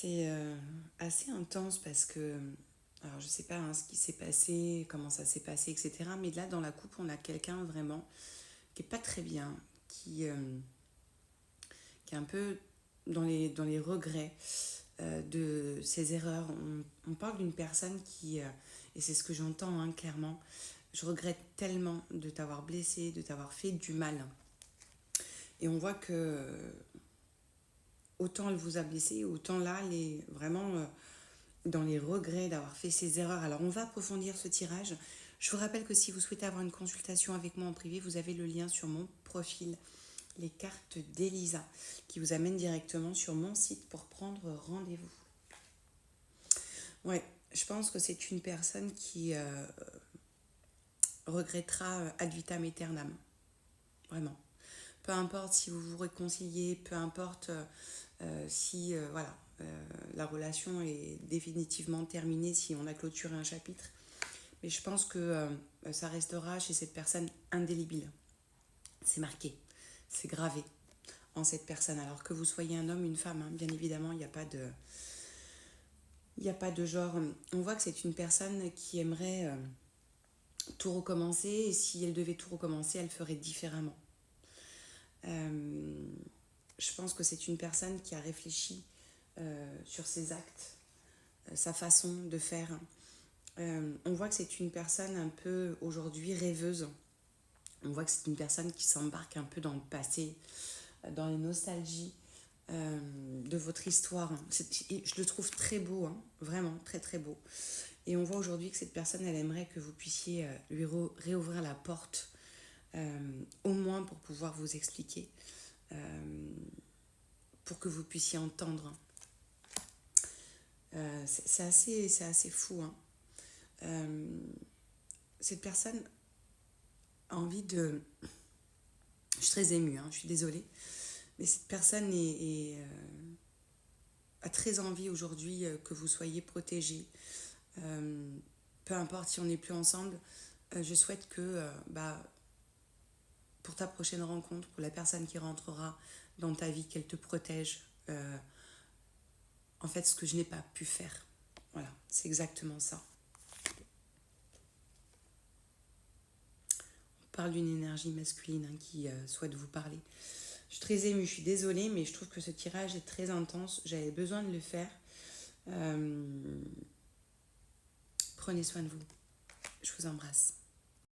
C'est assez intense parce que, alors je sais pas ce qui s'est passé, comment ça s'est passé, etc. Mais là, dans la coupe, on a quelqu'un vraiment qui est pas très bien, qui est un peu dans les regrets de ses erreurs. On parle d'une personne et c'est ce que j'entends clairement, je regrette tellement de t'avoir blessé, de t'avoir fait du mal. Et on voit que autant elle vous a blessé, autant là, elle est vraiment dans les regrets d'avoir fait ces erreurs. Alors on va approfondir ce tirage. Je vous rappelle que si vous souhaitez avoir une consultation avec moi en privé, vous avez le lien sur mon profil, les cartes d'Elisa, qui vous amène directement sur mon site pour prendre rendez-vous. Ouais, je pense que c'est une personne qui regrettera ad vitam aeternam. Vraiment. Peu importe si vous vous réconciliez, peu importe si voilà, la relation est définitivement terminée, si on a clôturé un chapitre. Mais je pense que ça restera chez cette personne indélébile. C'est marqué, c'est gravé en cette personne. Alors que vous soyez un homme, une femme, bien évidemment, il n'y a pas de... Il n'y a pas de genre. On voit que c'est une personne qui aimerait tout recommencer. Et si elle devait tout recommencer, elle ferait différemment. Euh, je pense que c'est une personne qui a réfléchi sur ses actes, sa façon de faire. On voit que c'est une personne un peu aujourd'hui rêveuse. On voit que c'est une personne qui s'embarque un peu dans le passé, dans les nostalgies de votre histoire. Je le trouve très beau, vraiment très très beau. Et on voit aujourd'hui que cette personne, elle aimerait que vous puissiez lui réouvrir la porte, au moins pour pouvoir vous expliquer, pour que vous puissiez entendre. C'est assez fou. Cette personne a envie de... Je suis très émue, je suis désolée. Mais cette personne a très envie aujourd'hui que vous soyez protégés. Peu importe si on n'est plus ensemble, je souhaite que pour ta prochaine rencontre, pour la personne qui rentrera dans ta vie, qu'elle te protège. En fait, ce que je n'ai pas pu faire. Voilà, c'est exactement ça. On parle d'une énergie masculine qui souhaite vous parler. Je suis très émue, je suis désolée, mais je trouve que ce tirage est très intense. J'avais besoin de le faire. Prenez soin de vous. Je vous embrasse.